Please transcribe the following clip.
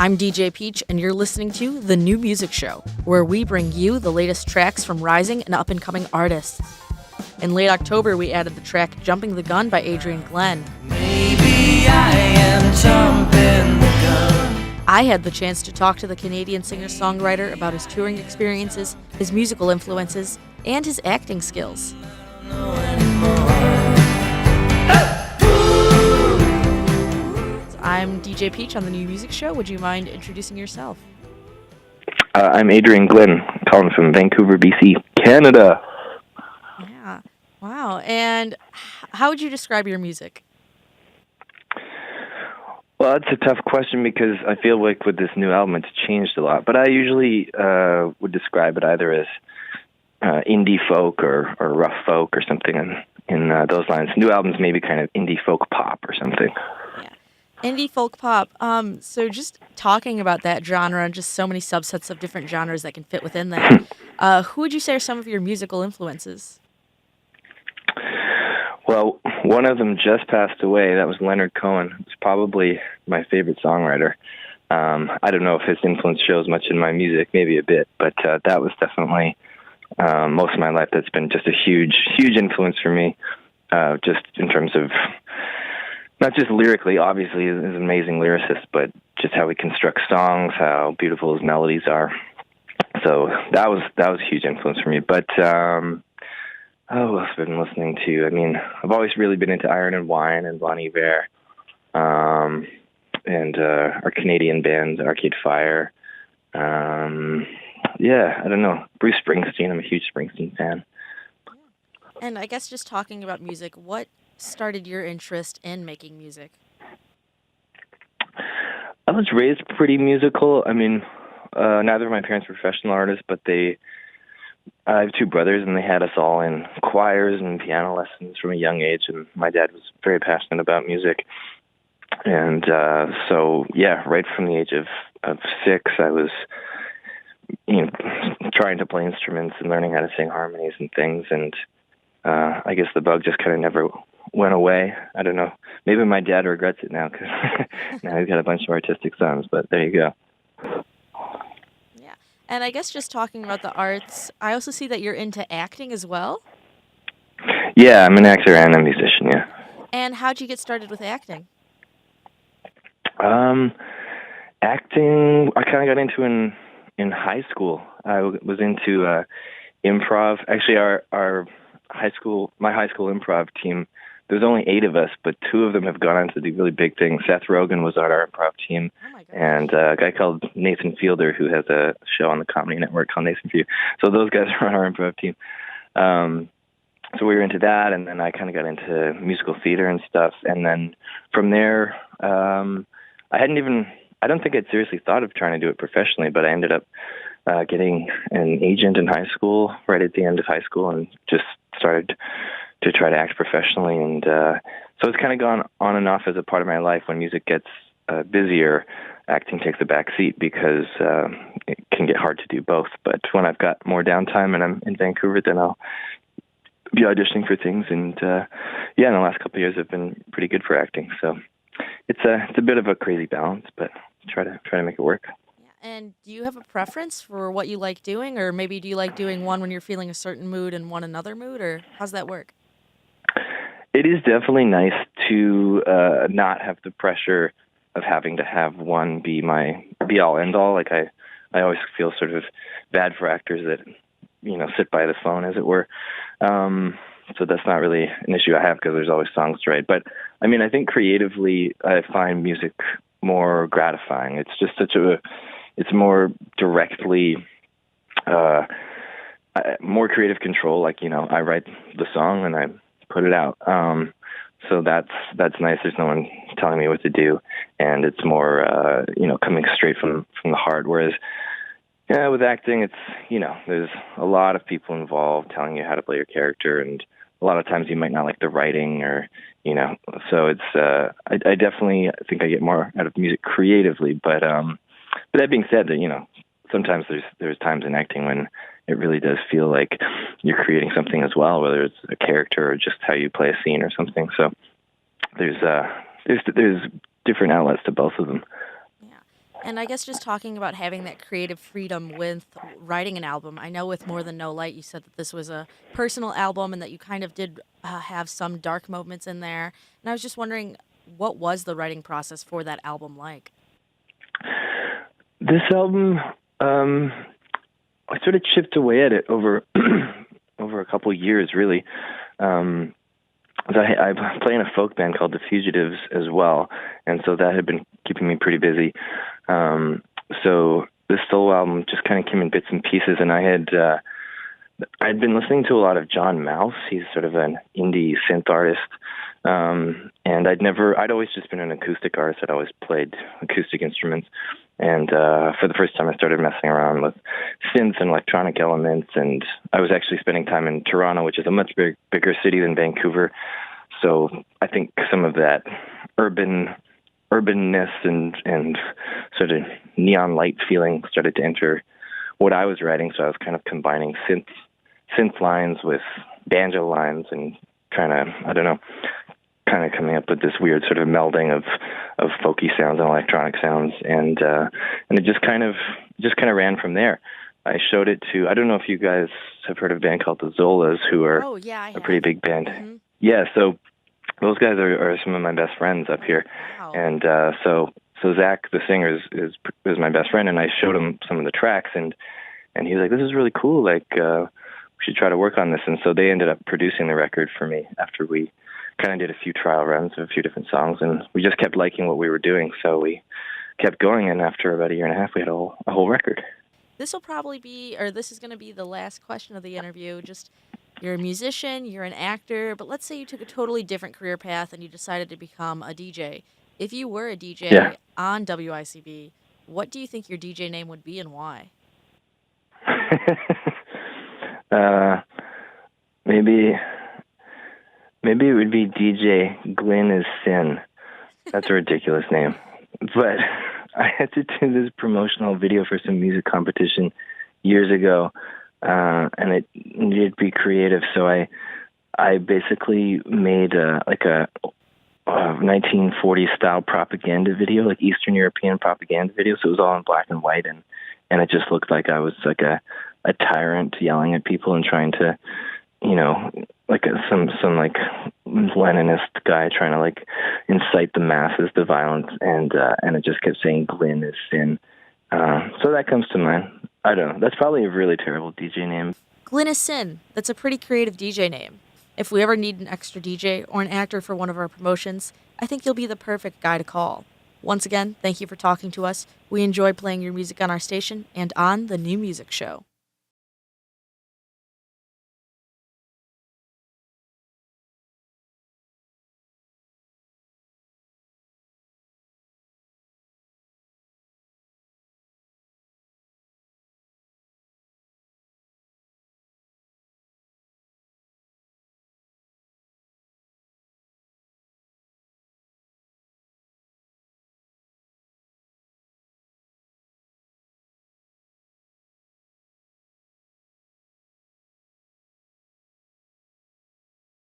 I'm DJ Peach, and you're listening to The New Music Show, where we bring you the latest tracks from rising and up-and-coming artists. In late October, we added the track Jumping the Gun by Adrian Glynn. Maybe I am jumping the gun. I had the chance to talk to the Canadian singer-songwriter about his touring experiences, his musical influences, and his acting skills. I'm DJ Peach on The New Music Show. Would you mind introducing yourself? I'm Adrian Glynn, calling from Vancouver, BC, Canada. Yeah. Wow. And how would you describe your music? Well, it's a tough question because I feel like with this new album, it's changed a lot. But I usually would describe it either as indie folk or rough folk or something in those lines. New albums maybe kind of indie folk pop or something. Yeah. Indie folk pop. So just talking about that genre, just so many subsets of different genres that can fit within that. Who would you say are some of your musical influences? Well, one of them just passed away. That was Leonard Cohen. It's probably my favorite songwriter. I don't know if his influence shows much in my music, maybe a bit, but that was definitely most of my life. That's been just a huge, huge influence for me, just in terms of not just lyrically, obviously he's an amazing lyricist, but just how he constructs songs, how beautiful his melodies are. So that was a huge influence for me. But who else have I been listening to? I mean, I've always really been into Iron and Wine and Bon Iver, and our Canadian band, Arcade Fire. Yeah, I don't know. Bruce Springsteen. I'm a huge Springsteen fan. And I guess just talking about music, what started your interest in making music? I was raised pretty musical. I mean, neither of my parents were professional artists, but I have two brothers, and they had us all in choirs and piano lessons from a young age, and my dad was very passionate about music. And so, yeah, right from the age of 6, I was trying to play instruments and learning how to sing harmonies and things, and I guess the bug just kind of never went away. I don't know. Maybe my dad regrets it now because now he's got a bunch of artistic sons, but there you go. Yeah. And I guess just talking about the arts, I also see that you're into acting as well. Yeah, I'm an actor and a musician, yeah. And how'd you get started with acting? Acting, I kind of got into in high school. I was into improv. Actually, my high school improv team, there's only 8 of us, but 2 of them have gone on to do really big things. Seth Rogen was on our improv team, and a guy called Nathan Fielder, who has a show on the Comedy Network called Nathan Fielder. So those guys are on our improv team. So we were into that, and then I kind of got into musical theater and stuff. And then from there, I don't think I'd seriously thought of trying to do it professionally, but I ended up getting an agent in high school, right at the end of high school, and just started to try to act professionally. And so it's kind of gone on and off as a part of my life. When music gets busier, acting takes a back seat because it can get hard to do both. But when I've got more downtime and I'm in Vancouver, then I'll be auditioning for things. And yeah, in the last couple of years, I've been pretty good for acting. So it's a bit of a crazy balance, but try to make it work. And do you have a preference for what you like doing, or maybe do you like doing one when you're feeling a certain mood and one another mood, or how's that work? It is definitely nice to not have the pressure of having to have one be my be-all, end-all. Like I always feel sort of bad for actors that, sit by the phone, as it were. So that's not really an issue I have because there's always songs to write. But, I mean, I think creatively I find music more gratifying. It's just it's more directly, more creative control. Like, I write the song and I put it out. So that's nice. There's no one telling me what to do, and it's more, coming straight from the heart. Whereas, with acting, it's, there's a lot of people involved telling you how to play your character, and a lot of times you might not like the writing or, so it's, I definitely think I get more out of music creatively, but that being said, sometimes there's times in acting when it really does feel like you're creating something as well, whether it's a character or just how you play a scene or something. So there's different outlets to both of them. Yeah. And I guess just talking about having that creative freedom with writing an album, I know with More Than No Light, you said that this was a personal album and that you kind of did have some dark moments in there. And I was just wondering, what was the writing process for that album like? This album, I sort of chipped away at it over over a couple years, really. Um, I play in a folk band called The Fugitives as well, and so that had been keeping me pretty busy. So this solo album just kind of came in bits and pieces, and I'd been listening to a lot of John Mouse. He's sort of an indie synth artist, and I'd always just been an acoustic artist. I'd always played acoustic instruments, and for the first time, I started messing around with synths and electronic elements. And I was actually spending time in Toronto, which is a much bigger city than Vancouver. So I think some of that urbanness and sort of neon light feeling started to enter what I was writing. So I was kind of combining synth lines with banjo lines and trying to, I don't know, kind of coming up with this weird sort of melding of folky sounds and electronic sounds, and it just kind of ran from there. I showed it to, I don't know if you guys have heard of a band called the Zolas, who are I a pretty big band. Mm-hmm. Yeah, so those guys are some of my best friends up here. Wow. And so Zach, the singer, is my best friend, and I showed him some of the tracks, and he was like, "This is really cool. Like, we should try to work on this." And so they ended up producing the record for me after we kind of did a few trial runs of a few different songs, and we just kept liking what we were doing, so we kept going. And after about a year and a half, we had a whole record. This is going to be the last question of the interview. Just, you're a musician, you're an actor, but let's say you took a totally different career path and you decided to become a DJ. If you were a DJ on WICB, what do you think your DJ name would be and why? Maybe it would be DJ Glynn is Sin. That's a ridiculous name. But I had to do this promotional video for some music competition years ago, and it needed to be creative. So I basically made a 1940s style propaganda video, like Eastern European propaganda video. So it was all in black and white, and it just looked like I was like a tyrant yelling at people and trying to, like some like Leninist guy trying to like incite the masses to violence, and it just kept saying Glynn is Sin. So that comes to mind. I don't know. That's probably a really terrible DJ name. Glynn is Sin. That's a pretty creative DJ name. If we ever need an extra DJ or an actor for one of our promotions, I think you'll be the perfect guy to call. Once again, thank you for talking to us. We enjoy playing your music on our station and on The New Music Show.